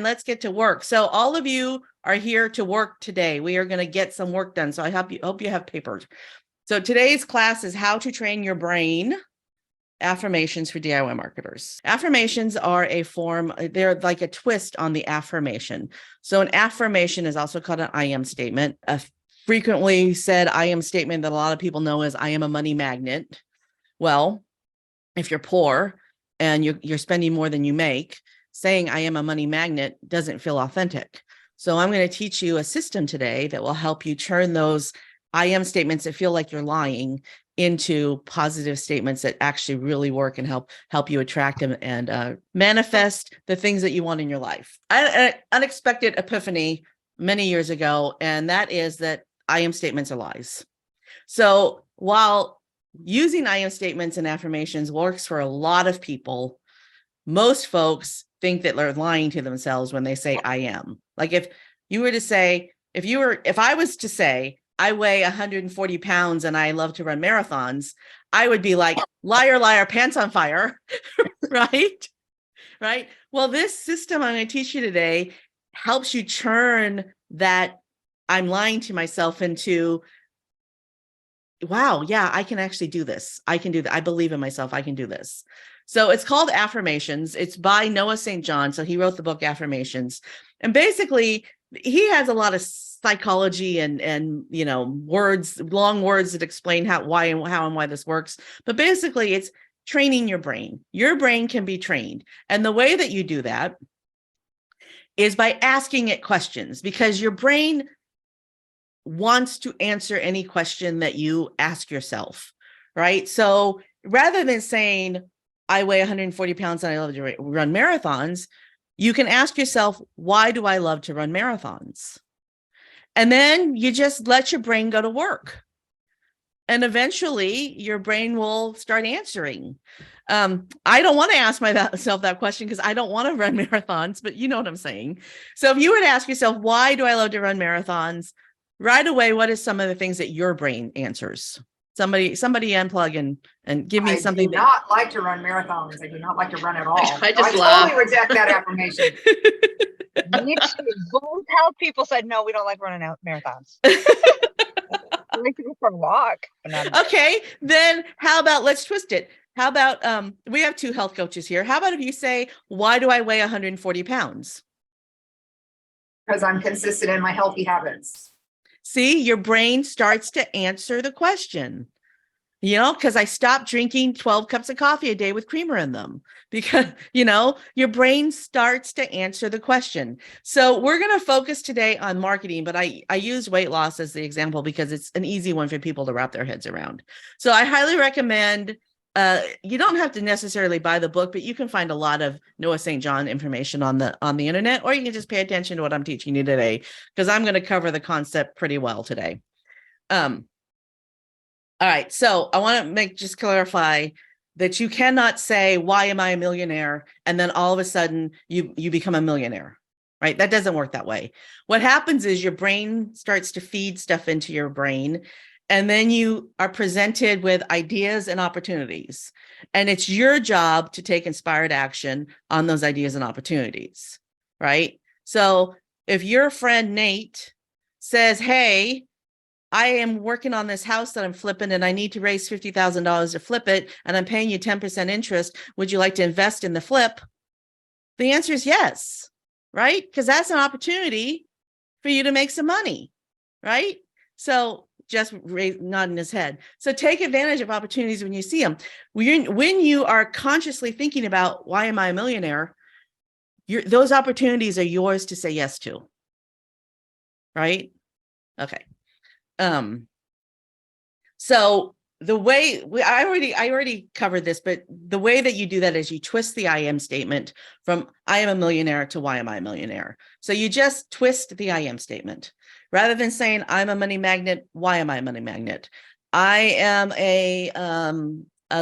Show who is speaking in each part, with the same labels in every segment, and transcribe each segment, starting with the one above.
Speaker 1: Let's get to work. So all of you are here to work today. We are going to get some work done. So I hope you have papers. So today's class is how to train your brain. Affirmations for DIY marketers. Affirmations are a form, they're like a twist on the affirmation. So an affirmation is also called an I am statement. A frequently said I am statement that a lot of people know as I am a money magnet. Well, if you're poor and you're spending more than you make, saying I am a money magnet doesn't feel authentic. So I'm going to teach you a system today that will help you turn those I am statements that feel like you're lying into positive statements that actually really work and help you attract them and manifest the things that you want in your life. I had an unexpected epiphany many years ago, and that is that I am statements are lies. So while using I am statements and affirmations works for a lot of people, most folks think that they're lying to themselves when they say I am. Like if I was to say, I weigh 140 pounds and I love to run marathons, I would be like, liar, liar, pants on fire, right? Right. Well, this system I'm going to teach you today helps you turn that I'm lying to myself into, wow, yeah, I can actually do this. I can do that. I believe in myself. I can do this. So it's called Affirmations. It's by Noah St. John. So he wrote the book Affirmations. And basically, he has a lot of psychology and words, long words that explain how and why this works. But basically, it's training your brain. Your brain can be trained. And the way that you do that is by asking it questions, because your brain wants to answer any question that you ask yourself, right? So rather than saying, I weigh 140 pounds and I love to run marathons, you can ask yourself, why do I love to run marathons? And then you just let your brain go to work. And eventually your brain will start answering. I don't want to ask myself that question because I don't want to run marathons, but you know what I'm saying. So if you were to ask yourself, why do I love to run marathons? Right away, what is some of the things that your brain answers? Somebody unplug and give me something.
Speaker 2: I do not like to run marathons. I do not like to run at all.
Speaker 3: I totally
Speaker 2: reject that affirmation.
Speaker 3: Me too. Both health people said, no, we don't like running out marathons. I like to go for a walk.
Speaker 1: Okay, then how about, let's twist it. How about, we have two health coaches here. How about if you say, why do I weigh 140 pounds?
Speaker 2: Because I'm consistent in my healthy habits.
Speaker 1: See, your brain starts to answer the question. Because I stopped drinking 12 cups of coffee a day with creamer in them, because, your brain starts to answer the question. So we're going to focus today on marketing, but I use weight loss as the example because it's an easy one for people to wrap their heads around. So I highly recommend, you don't have to necessarily buy the book, but you can find a lot of Noah St. John information on the internet, or you can just pay attention to what I'm teaching you today, because I'm going to cover the concept pretty well today. All right, so I want to just clarify that you cannot say, why am I a millionaire? And then all of a sudden you become a millionaire, right? That doesn't work that way. What happens is your brain starts to feed stuff into your brain, and then you are presented with ideas and opportunities. And it's your job to take inspired action on those ideas and opportunities, right? So if your friend Nate says, hey, I am working on this house that I'm flipping and I need to raise $50,000 to flip it, and I'm paying you 10% interest. Would you like to invest in the flip? The answer is yes, right? Because that's an opportunity for you to make some money, right? So just nodding his head. So take advantage of opportunities when you see them. When you are consciously thinking about, why am I a millionaire? Those opportunities are yours to say yes to, right? Okay. So the way I already covered this, but the way that you do that is you twist the I am statement from I am a millionaire to why am I a millionaire? So you just twist the I am statement. Rather than saying I'm a money magnet, why am I a money magnet? I am a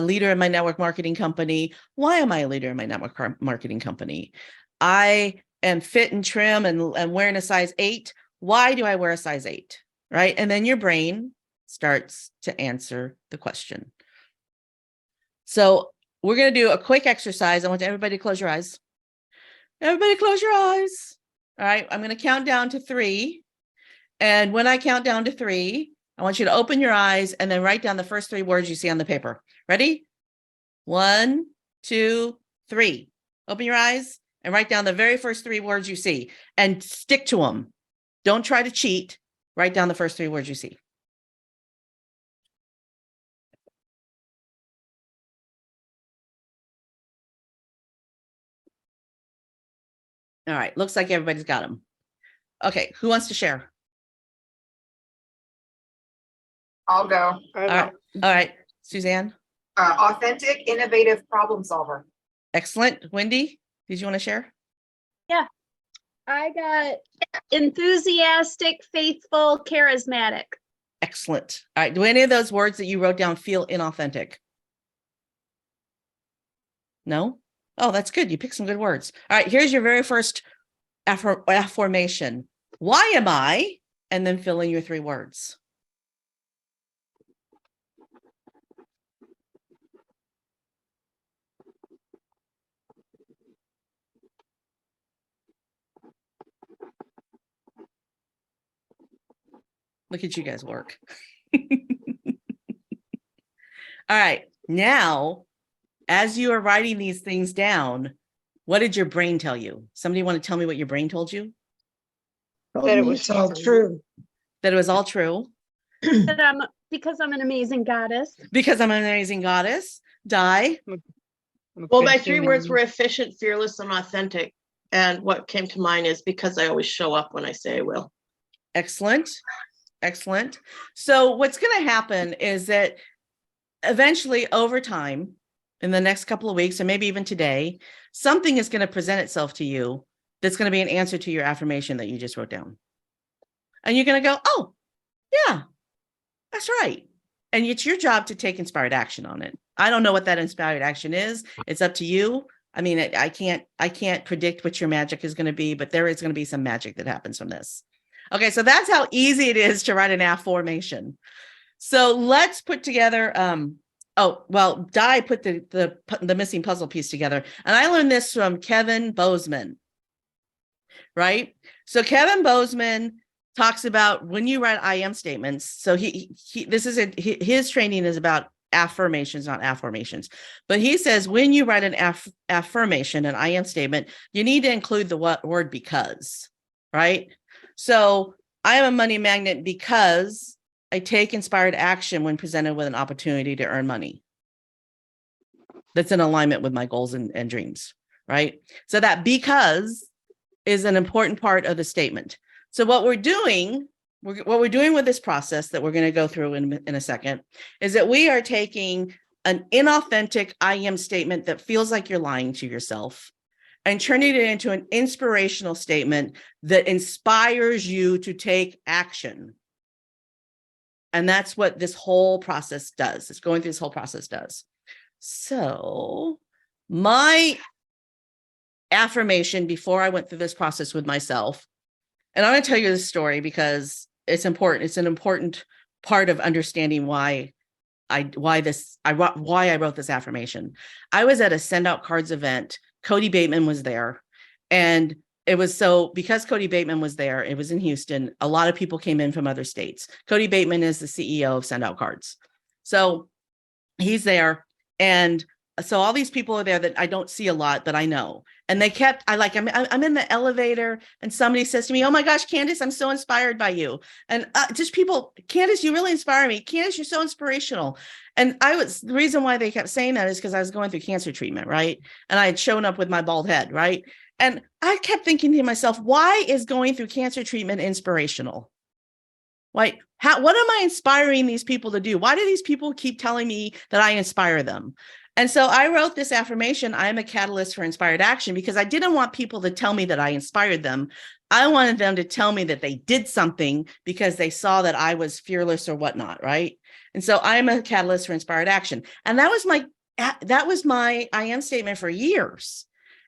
Speaker 1: leader in my network marketing company. Why am I a leader in my network marketing company? I am fit and trim and wearing a size 8. Why do I wear a size 8? Right? And then your brain starts to answer the question. So we're going to do a quick exercise. I want everybody to close your eyes. Everybody close your eyes. All right. I'm going to count down to 3. And when I count down to 3, I want you to open your eyes and then write down the first 3 words you see on the paper. Ready? 1, 2, 3. Open your eyes and write down the very first 3 words you see and stick to them. Don't try to cheat. Write down the first 3 words you see. All right. Looks like everybody's got them. Okay. Who wants to share?
Speaker 2: I'll go.
Speaker 3: I
Speaker 1: All right. All right. Suzanne.
Speaker 2: Authentic, innovative problem solver.
Speaker 1: Excellent. Wendy, did you want to share?
Speaker 4: I got enthusiastic, faithful, charismatic.
Speaker 1: Excellent. All right. Do any of those words that you wrote down feel inauthentic? No? Oh, that's good. You picked some good words. All right. Here's your very first affirmation. Why am I? And then fill in your 3 words. Look at you guys work. All right. Now, as you are writing these things down, what did your brain tell you? Somebody want to tell me what your brain told you?
Speaker 3: That it was
Speaker 5: It's all
Speaker 3: true.
Speaker 5: true.
Speaker 1: That it was all true?
Speaker 4: That because I'm an amazing goddess.
Speaker 1: Because I'm an amazing goddess. Die.
Speaker 6: Well, my 3 words were efficient, fearless, and authentic. And what came to mind is because I always show up when I say I will.
Speaker 1: Excellent. Excellent. So what's going to happen is that eventually over time, in the next couple of weeks, or maybe even today, something is going to present itself to you that's going to be an answer to your affirmation that you just wrote down. And you're going to go, oh, yeah, that's right. And it's your job to take inspired action on it. I don't know what that inspired action is. It's up to you. I mean, I can't predict what your magic is going to be, but there is going to be some magic that happens from this. Okay, so that's how easy it is to write an affirmation. So let's put together, Di put the missing puzzle piece together. And I learned this from Kevin Bozeman, right? So Kevin Bozeman talks about when you write I am statements. So his training is about affirmations, not affirmations. But he says when you write an affirmation, an I am statement, you need to include the word because, right? So I am a money magnet because I take inspired action when presented with an opportunity to earn money. That's in alignment with my goals and dreams, right? So that because is an important part of the statement. So what we're doing with this process that we're going to go through in a second is that we are taking an inauthentic I am statement that feels like you're lying to yourself and turning it into an inspirational statement that inspires you to take action. And that's what this whole process does. It's going through this whole process does. So my affirmation before I went through this process with myself, and I'm going to tell you this story because it's important. It's an important part of understanding why I wrote this affirmation. I was at a Send Out Cards event. Cody Bateman was there. And it was because Cody Bateman was there, it was in Houston. A lot of people came in from other states. Cody Bateman is the CEO of Send Out Cards. So he's there. And so all these people are there that I don't see a lot, but I know. And they kept, I'm in the elevator and somebody says to me, oh my gosh, Candace, I'm so inspired by you. And just people, Candace, you really inspire me. Candace, you're so inspirational. And the reason why they kept saying that is because I was going through cancer treatment, right? And I had shown up with my bald head, right? And I kept thinking to myself, why is going through cancer treatment inspirational? Like, what am I inspiring these people to do? Why do these people keep telling me that I inspire them? And so I wrote this affirmation, I am a catalyst for inspired action, because I didn't want people to tell me that I inspired them. I wanted them to tell me that they did something because they saw that I was fearless or whatnot, right? And so I am a catalyst for inspired action. And that was my I am statement for years.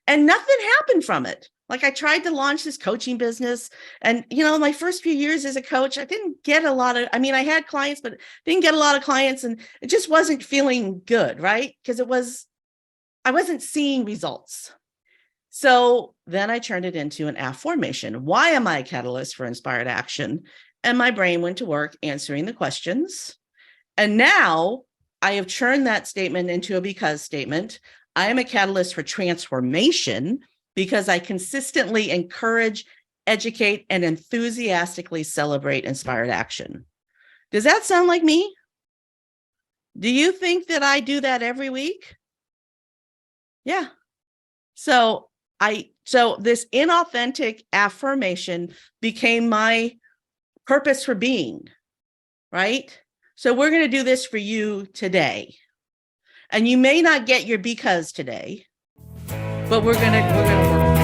Speaker 1: And nothing happened from it. Like I tried to launch this coaching business and, my first few years as a coach, I didn't get a lot of, I had clients, but didn't get a lot of clients and it just wasn't feeling good, right? Because I wasn't seeing results. So then I turned it into an affirmation. Why am I a catalyst for inspired action? And my brain went to work answering the questions. And now I have turned that statement into a because statement. I am a catalyst for transformation because I consistently encourage, educate, and enthusiastically celebrate inspired action. Does that sound like me? Do you think that I do that every week? Yeah. So this inauthentic affirmation became my purpose for being, right? So we're going to do this for you today. And you may not get your because today, but we're going to work